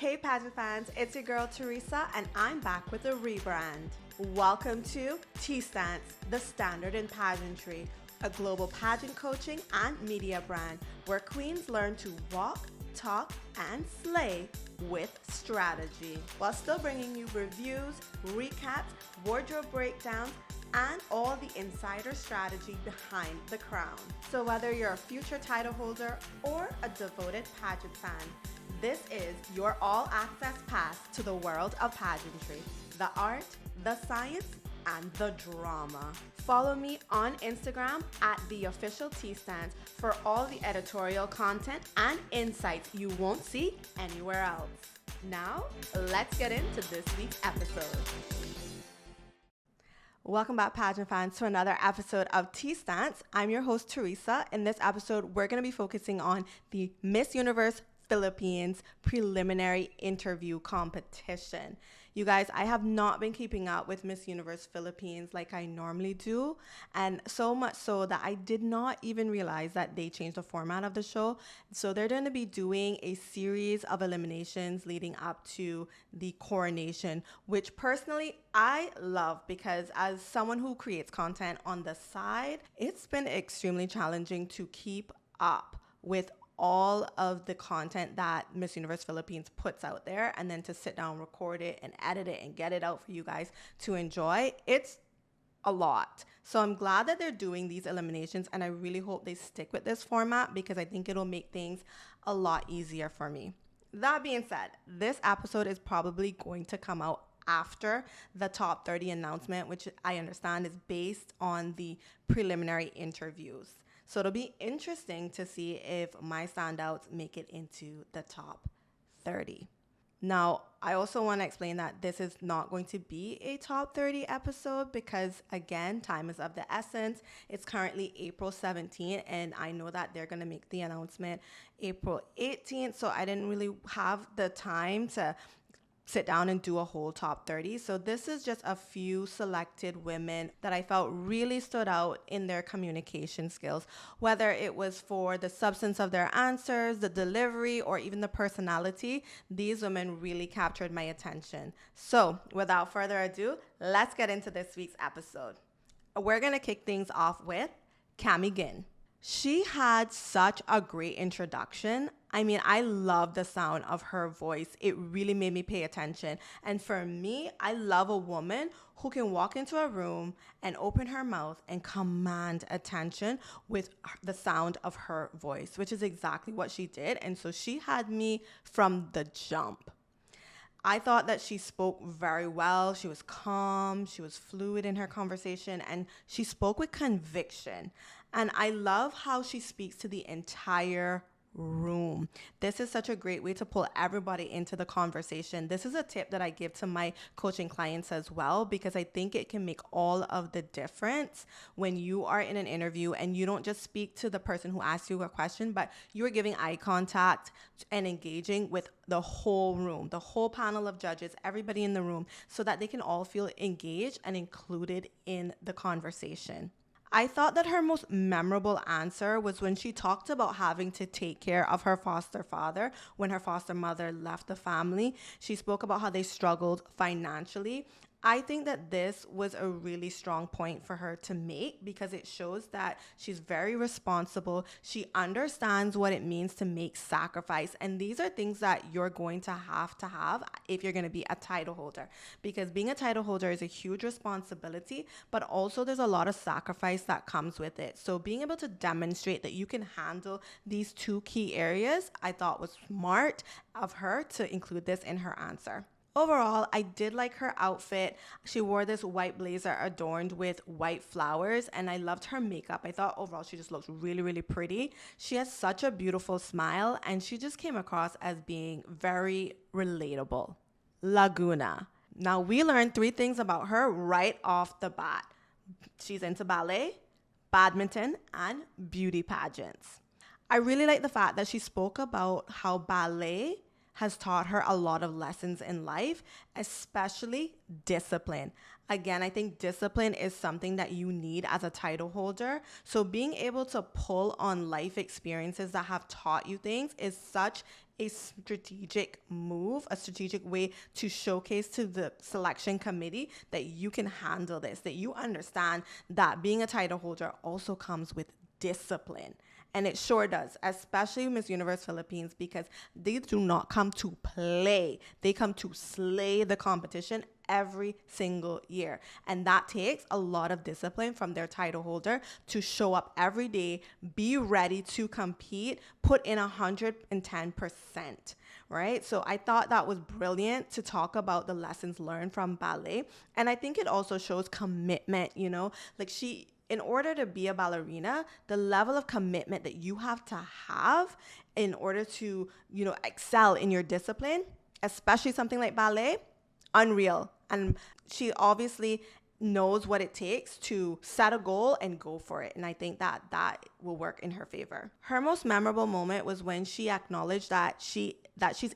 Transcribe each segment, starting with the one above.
Hey pageant fans, it's your girl Teresa and I'm back with a rebrand. Welcome to Standouts, the standard in pageantry, a global pageant coaching and media brand where queens learn to walk, talk, and slay with strategy while still bringing you reviews, recaps, wardrobe breakdowns, and all the insider strategy behind the crown. So whether you're a future title holder or a devoted pageant fan, this is your all-access pass to the world of pageantry, the art, the science, and the drama. Follow me on Instagram at @theofficialtstands for all the editorial content and insights you won't see anywhere else. Now, let's get into this week's episode. Welcome back, pageant fans, to another episode of Standouts. I'm your host, Teresa. In this episode, we're going to be focusing on the Miss Universe Philippines preliminary interview competition. You guys, I have not been keeping up with Miss Universe Philippines like I normally do, and so much so that I did not even realize that they changed the format of the show. So they're going to be doing a series of eliminations leading up to the coronation, which personally I love because as someone who creates content on the side, it's been extremely challenging to keep up with all of the content that Miss Universe Philippines puts out there, and then to sit down, record it, and edit it, and get it out for you guys to enjoy. It's a lot. So I'm glad that they're doing these eliminations, and I really hope they stick with this format because I think it'll make things a lot easier for me. That being said, this episode is probably going to come out after the top 30 announcement, which I understand is based on the preliminary interviews. So it'll be interesting to see if my standouts make it into the top 30. Now, I also want to explain that this is not going to be a top 30 episode because, again, time is of the essence. It's currently April 17th, and I know that they're going to make the announcement April 18th, so I didn't really have the time to sit down and do a whole top 30. So this is just a few selected women that I felt really stood out in their communication skills, whether it was for the substance of their answers, the delivery, or even the personality. These women really captured my attention. So without further ado, let's get into this week's episode. We're going to kick things off with Cammy Gin. She had such a great introduction. I mean, I love the sound of her voice. It really made me pay attention. And for me, I love a woman who can walk into a room and open her mouth and command attention with the sound of her voice, which is exactly what she did. And so she had me from the jump. I thought that she spoke very well. She was calm, she was fluid in her conversation, and she spoke with conviction. And I love how she speaks to the entire room. This is such a great way to pull everybody into the conversation. This is a tip that I give to my coaching clients as well, because I think it can make all of the difference when you are in an interview and you don't just speak to the person who asked you a question, but you're giving eye contact and engaging with the whole room, the whole panel of judges, everybody in the room, so that they can all feel engaged and included in the conversation. I thought that her most memorable answer was when she talked about having to take care of her foster father when her foster mother left the family. She spoke about how they struggled financially. I think that this was a really strong point for her to make because it shows that she's very responsible. She understands what it means to make sacrifice. And these are things that you're going to have if you're going to be a title holder, because being a title holder is a huge responsibility, but also there's a lot of sacrifice that comes with it. So being able to demonstrate that you can handle these two key areas, I thought was smart of her to include this in her answer. Overall, I did like her outfit. She wore this white blazer adorned with white flowers, and I loved her makeup. I thought overall she just looked really, really pretty. She has such a beautiful smile, and she just came across as being very relatable. Lagouna. Now, we learned 3 things about her right off the bat. She's into ballet, badminton, and beauty pageants. I really like the fact that she spoke about how ballet has taught her a lot of lessons in life, especially discipline. Again, I think discipline is something that you need as a title holder. So being able to pull on life experiences that have taught you things is such a strategic move, a strategic way to showcase to the selection committee that you can handle this, that you understand that being a title holder also comes with discipline. And it sure does, especially Miss Universe Philippines, because they do not come to play. They come to slay the competition every single year. And that takes a lot of discipline from their title holder to show up every day, be ready to compete, put in 110%, right? So I thought that was brilliant to talk about the lessons learned from ballet. And I think it also shows commitment, like in order to be a ballerina, the level of commitment that you have to have in order to, excel in your discipline, especially something like ballet, unreal. And she obviously knows what it takes to set a goal and go for it. And I think that will work in her favor. Her most memorable moment was when she acknowledged that she's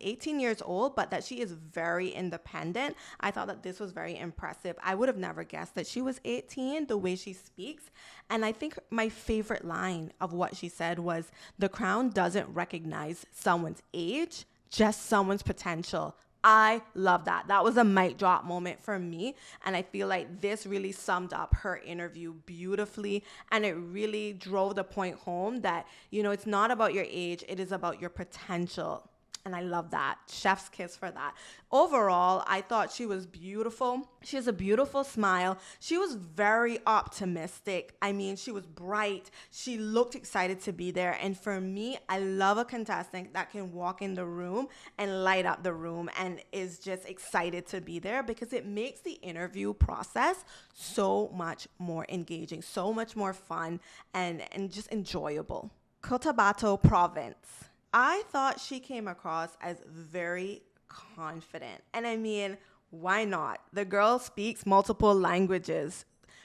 18 years old, but that she is very independent. I thought that this was very impressive. I would have never guessed that she was 18, the way she speaks. And I think my favorite line of what she said was, "The crown doesn't recognize someone's age, just someone's potential." I love that. That was a mic drop moment for me. And I feel like this really summed up her interview beautifully. And it really drove the point home that, it's not about your age. It is about your potential. And I love that. Chef's kiss for that. Overall, I thought she was beautiful. She has a beautiful smile. She was very optimistic. I mean, she was bright. She looked excited to be there. And for me, I love a contestant that can walk in the room and light up the room and is just excited to be there, because it makes the interview process so much more engaging, so much more fun, and just enjoyable. Cotabato Province. I thought she came across as very confident. And I mean, why not? The girl speaks multiple languages,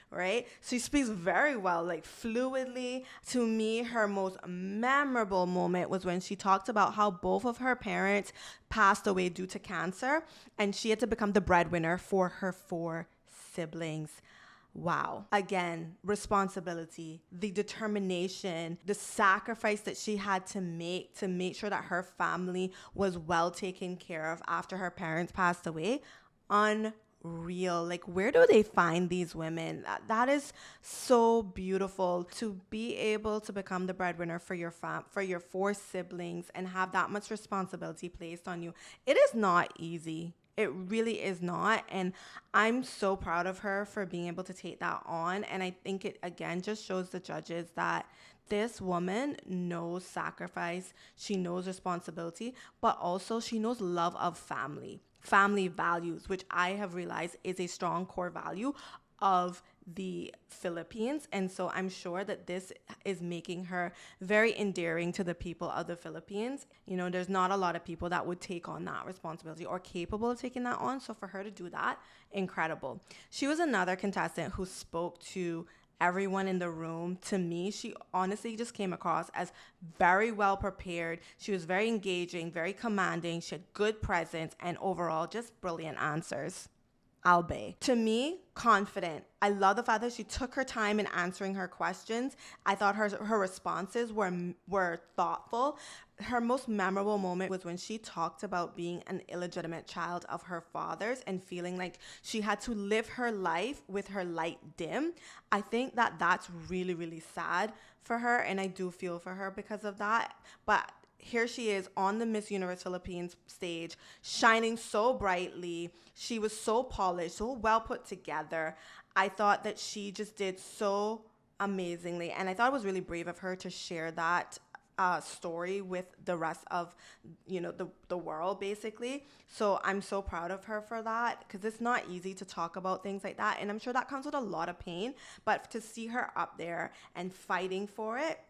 right? She speaks very well, like fluidly. To me, her most memorable moment was when she talked about how both of her parents passed away due to cancer, and she had to become the breadwinner for her 4 siblings. Wow. Again, responsibility, the determination, the sacrifice that she had to make sure that her family was well taken care of after her parents passed away. Unreal. Like, where do they find these women? That is so beautiful, to be able to become the breadwinner for your for your 4 siblings and have that much responsibility placed on you. It is not easy. It really is not. And I'm so proud of her for being able to take that on. And I think it, again, just shows the judges that this woman knows sacrifice. She knows responsibility, but also she knows love of family values, which I have realized is a strong core value of the Philippines. And so I'm sure that this is making her very endearing to the people of the Philippines. There's not a lot of people that would take on that responsibility or capable of taking that on. So for her to do that, incredible. She was another contestant who spoke to everyone in the room. To me, she honestly just came across as very well prepared. She was very engaging, very commanding. She had good presence, and overall just brilliant answers. Albe. To me, confident. I love the fact that she took her time in answering her questions. I thought her responses were thoughtful. Her most memorable moment was when she talked about being an illegitimate child of her father's and feeling like she had to live her life with her light dim. I think that that's really, really sad for her, and I do feel for her because of that. But here she is on the Miss Universe Philippines stage, shining so brightly. She was so polished, so well put together. I thought that she just did so amazingly. And I thought it was really brave of her to share that story with the rest of, the world, basically. So I'm so proud of her for that, because it's not easy to talk about things like that. And I'm sure that comes with a lot of pain. But to see her up there and fighting for it,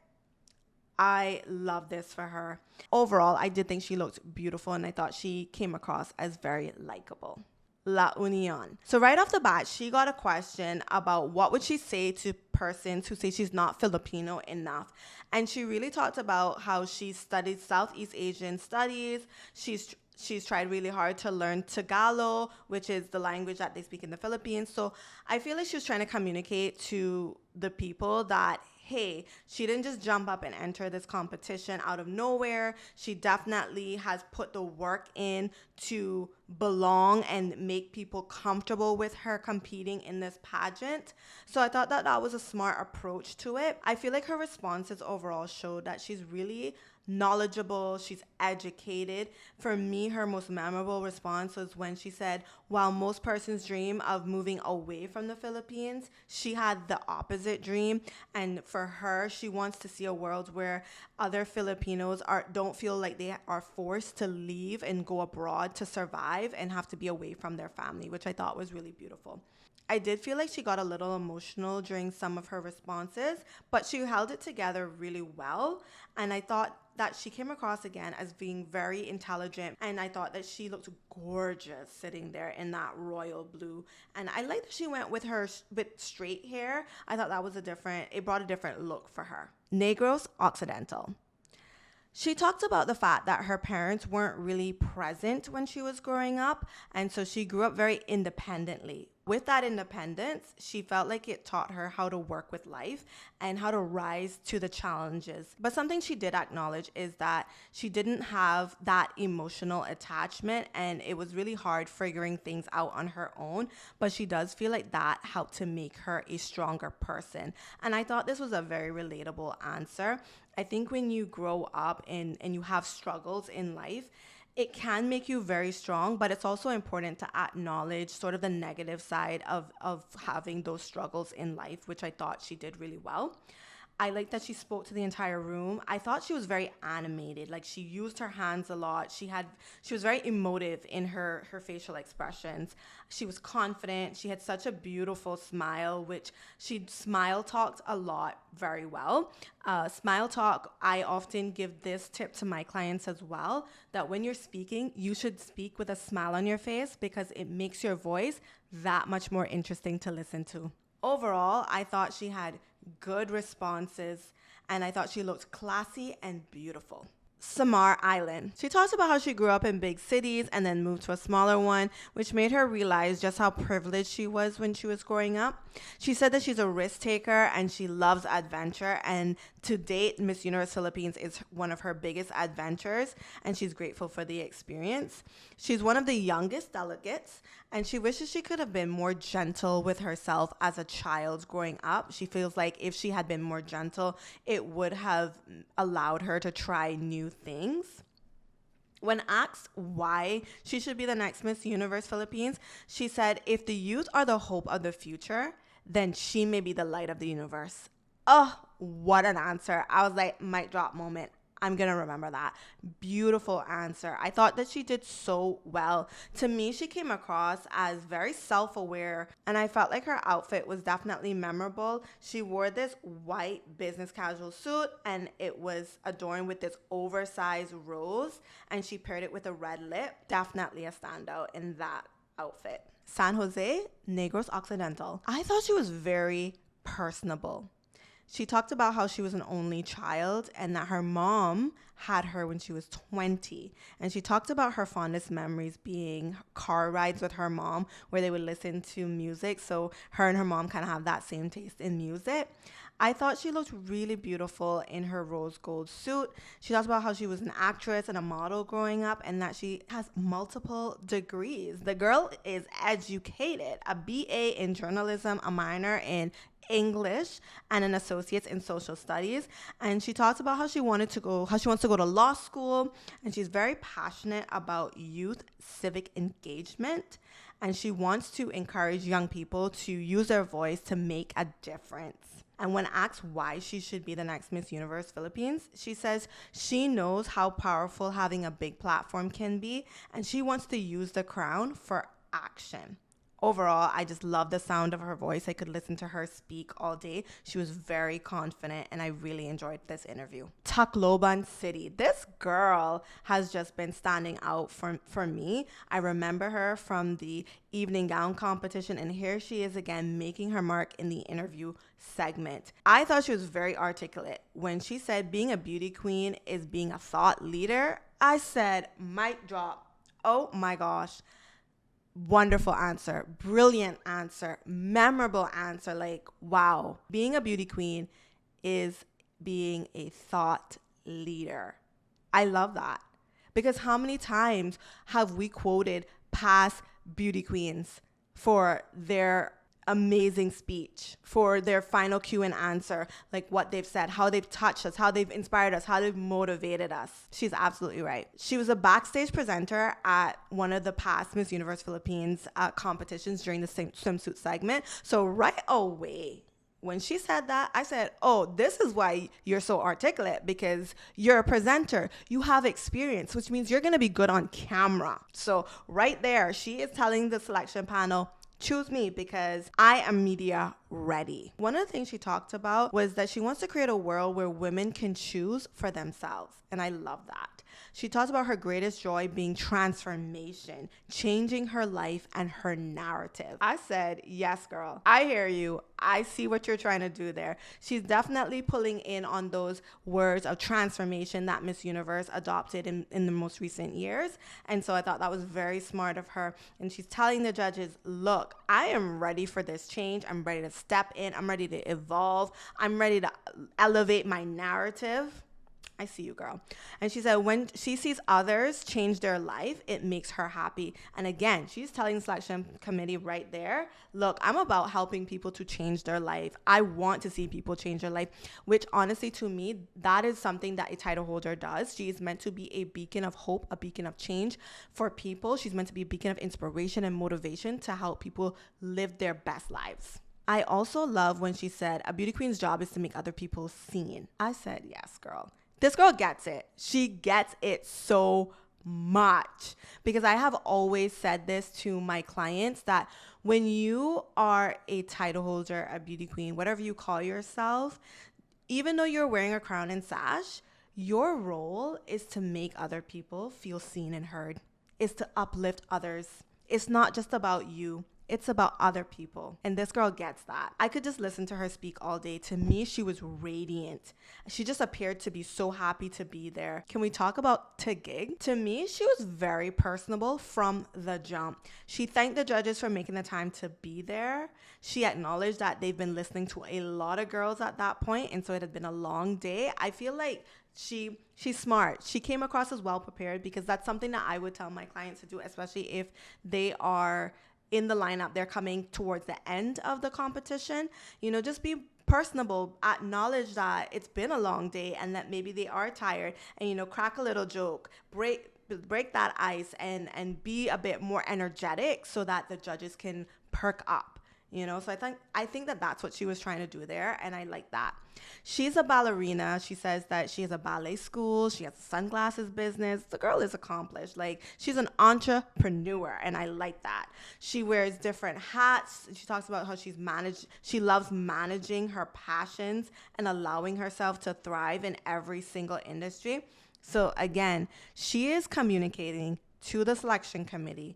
I love this for her. Overall, I did think she looked beautiful, and I thought she came across as very likable. La Union. So right off the bat, she got a question about what would she say to persons who say she's not Filipino enough. And she really talked about how she studied Southeast Asian studies. She's She's tried really hard to learn Tagalog, which is the language that they speak in the Philippines. So I feel like she was trying to communicate to the people that, hey, she didn't just jump up and enter this competition out of nowhere. She definitely has put the work in to belong and make people comfortable with her competing in this pageant. So I thought that that was a smart approach to it. I feel like her responses overall showed that she's really knowledgeable, she's educated. For me, her most memorable response was when she said, while most persons dream of moving away from the Philippines, she had the opposite dream. And for her, she wants to see a world where other Filipinos don't feel like they are forced to leave and go abroad to survive and have to be away from their family, which I thought was really beautiful. I did feel like she got a little emotional during some of her responses, but she held it together really well. And I thought that she came across again as being very intelligent. And I thought that she looked gorgeous sitting there in that royal blue. And I like that she went with straight hair. I thought that was it brought a different look for her. Negros Occidental. She talked about the fact that her parents weren't really present when she was growing up, and so she grew up very independently. With that independence, she felt like it taught her how to work with life and how to rise to the challenges. But something she did acknowledge is that she didn't have that emotional attachment, and it was really hard figuring things out on her own, but she does feel like that helped to make her a stronger person. And I thought this was a very relatable answer. I think when you grow up and you have struggles in life, it can make you very strong, but it's also important to acknowledge sort of the negative side of having those struggles in life, which I thought she did really well. I like that she spoke to the entire room. I thought she was very animated. Like, she used her hands a lot. She was very emotive in her facial expressions. She was confident. She had such a beautiful smile, which she smile talked a lot very well. Smile talk, I often give this tip to my clients as well, that when you're speaking, you should speak with a smile on your face because it makes your voice that much more interesting to listen to. Overall, I thought she had good responses, and I thought she looked classy and beautiful. Samar Island. She talked about how she grew up in big cities and then moved to a smaller one, which made her realize just how privileged she was when she was growing up. She said that she's a risk taker and she loves adventure, and to date, Miss Universe Philippines is one of her biggest adventures, and she's grateful for the experience. She's one of the youngest delegates, and she wishes she could have been more gentle with herself as a child growing up. She feels like if she had been more gentle, it would have allowed her to try new things. When asked why she should be the next Miss Universe Philippines, she said, if the youth are the hope of the future, then she may be the light of the universe. Oh, what an answer. I was like, mic drop moment. I'm going to remember that. Beautiful answer. I thought that she did so well. To me, she came across as very self-aware, and I felt like her outfit was definitely memorable. She wore this white business casual suit, and it was adorned with this oversized rose, and she paired it with a red lip. Definitely a standout in that outfit. San Jose, Negros Occidental. I thought she was very personable. She talked about how she was an only child and that her mom had her when she was 20. And she talked about her fondest memories being car rides with her mom where they would listen to music. So her and her mom kind of have that same taste in music. I thought she looked really beautiful in her rose gold suit. She talked about how she was an actress and a model growing up and that she has multiple degrees. The girl is educated, a BA in journalism, a minor in English, and an associate's in social studies. And she talks about how she wants to go to law school, and she's very passionate about youth civic engagement, and she wants to encourage young people to use their voice to make a difference. And when asked why she should be the next Miss Universe Philippines, she says she knows how powerful having a big platform can be, and she wants to use the crown for action. Overall, I just love the sound of her voice. I could listen to her speak all day. She was very confident, and I really enjoyed this interview. Tuckan City. This girl has just been standing out for me. I remember her from the evening gown competition, and here she is again making her mark in the interview segment. I thought she was very articulate. When she said being a beauty queen is being a thought leader, I said, mic drop. Oh my gosh. Wonderful answer. Brilliant answer. Memorable answer. Like, wow. Being a beauty queen is being a thought leader. I love that. Because how many times have we quoted past beauty queens for their amazing speech, for their final cue and answer, like what they've said, how they've touched us, how they've inspired us, how they've motivated us. She's absolutely right. She was a backstage presenter at one of the past Miss Universe Philippines competitions during the swimsuit segment. So right away, when she said that, I said, oh, this is why you're so articulate, because you're a presenter. You have experience, which means you're going to be good on camera. So right there, she is telling the selection panel, choose me because I am media ready. One of the things she talked about was that she wants to create a world where women can choose for themselves. And I love that. She talks about her greatest joy being transformation, changing her life and her narrative. I said, yes, girl. I hear you. I see what you're trying to do there. She's definitely pulling in on those words of transformation that Miss Universe adopted in the most recent years. And so I thought that was very smart of her. And she's telling the judges, look, I am ready for this change. I'm ready to step in. I'm ready to evolve. I'm ready to elevate my narrative. I see you, girl. And she said when she sees others change their life, it makes her happy. And again, she's telling the selection committee right there, look, I'm about helping people to change their life. I want to see people change their life, which honestly to me, that is something that a title holder does. She is meant to be a beacon of hope, a beacon of change for people. She's meant to be a beacon of inspiration and motivation to help people live their best lives. I also love when she said a beauty queen's job is to make other people seen. I said, yes, girl. This girl gets it. She gets it so much, because I have always said this to my clients that when you are a title holder, a beauty queen, whatever you call yourself, even though you're wearing a crown and sash, your role is to make other people feel seen and heard. It's to uplift others. It's not just about you. It's about other people. And this girl gets that. I could just listen to her speak all day. To me, she was radiant. She just appeared to be so happy to be there. Can we talk about to gig? To me, she was very personable from the jump. She thanked the judges for making the time to be there. She acknowledged that they've been listening to a lot of girls at that point, and so it had been a long day. I feel like she's smart. She came across as well prepared, because that's something that I would tell my clients to do, especially if they are in the lineup, they're coming towards the end of the competition. You know, just be personable, acknowledge that it's been a long day and that maybe they are tired, and, you know, crack a little joke, break that ice and be a bit more energetic so that the judges can perk up. You know, so I think that that's what she was trying to do there, and I like that. She's a ballerina. She says that she has a ballet school. She has a sunglasses business. The girl is accomplished. Like, she's an entrepreneur, and I like that. She wears different hats. She talks about how she loves managing her passions and allowing herself to thrive in every single industry. So again, she is communicating to the selection committee,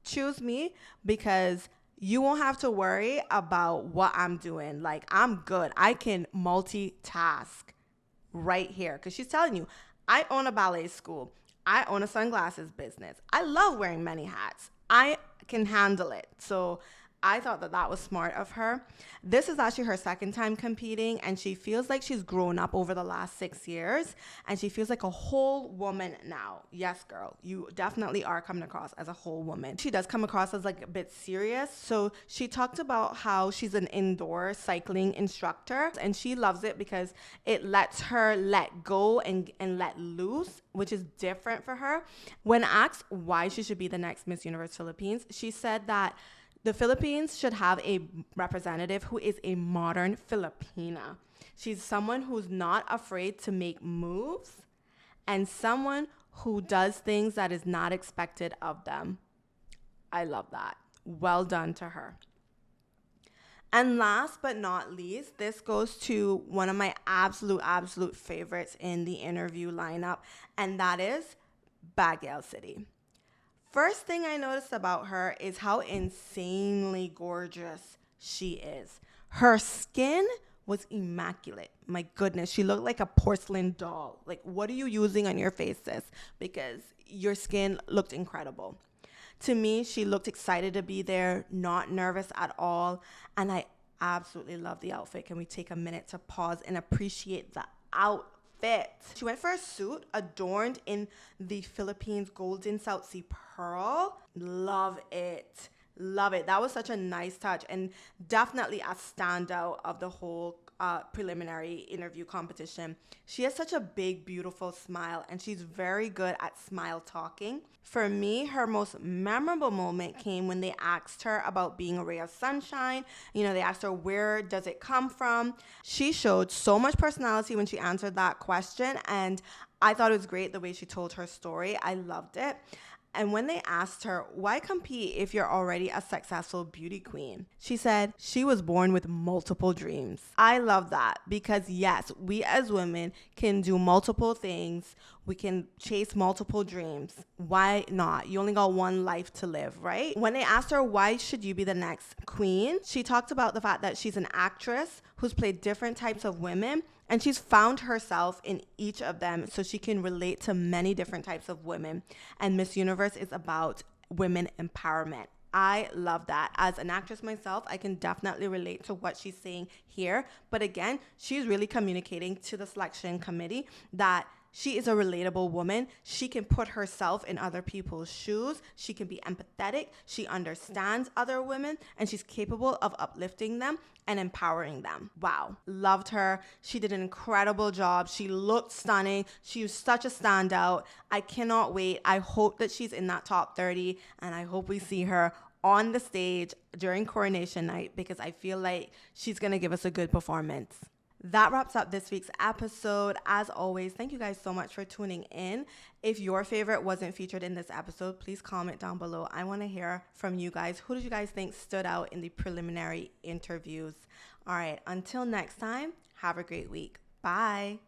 choose me because you won't have to worry about what I'm doing. Like, I'm good. I can multitask right here. Because she's telling you, I own a ballet school. I own a sunglasses business. I love wearing many hats. I can handle it. So I thought that that was smart of her. This is actually her second time competing, and she feels like she's grown up over the last 6 years, and she feels like a whole woman now. Yes, girl, you definitely are coming across as a whole woman. She does come across as like a bit serious. So she talked about how she's an indoor cycling instructor, and she loves it because it lets her let go and let loose, which is different for her. When asked why she should be the next Miss Universe Philippines, she said that the Philippines should have a representative who is a modern Filipina. She's someone who's not afraid to make moves and someone who does things that is not expected of them. I love that. Well done to her. And last but not least, this goes to one of my absolute favorites in the interview lineup, and that is Baguio City. First thing I noticed about her is how insanely gorgeous she is. Her skin was immaculate. My goodness, she looked like a porcelain doll. Like, what are you using on your face, sis? Because your skin looked incredible. To me, she looked excited to be there, not nervous at all. And I absolutely love the outfit. Can we take a minute to pause and appreciate the outfit? She went for a suit adorned in the Philippines golden South Sea pearl. Love it. Love it. That was such a nice touch and definitely a standout of the whole preliminary interview competition. She has such a big, beautiful smile, and she's very good at smile talking. For me, her most memorable moment came when they asked her about being a ray of sunshine. You know, they asked her, where does it come from? She showed so much personality when she answered that question, and I thought it was great the way she told her story. I loved it. And when they asked her, why compete if you're already a successful beauty queen? She said she was born with multiple dreams. I love that because yes, we as women can do multiple things. We can chase multiple dreams. Why not? You only got one life to live, right? When they asked her, why should you be the next queen? She talked about the fact that she's an actress who's played different types of women, and she's found herself in each of them so she can relate to many different types of women. And Miss Universe is about women empowerment. I love that. As an actress myself, I can definitely relate to what she's saying here. But again, she's really communicating to the selection committee that she is a relatable woman. She can put herself in other people's shoes. She can be empathetic. She understands other women, and she's capable of uplifting them and empowering them. Wow. Loved her. She did an incredible job. She looked stunning. She was such a standout. I cannot wait. I hope that she's in that top 30, and I hope we see her on the stage during coronation night because I feel like she's going to give us a good performance. That wraps up this week's episode. As always, thank you guys so much for tuning in. If your favorite wasn't featured in this episode, please comment down below. I want to hear from you guys. Who did you guys think stood out in the preliminary interviews? All right, until next time, have a great week. Bye.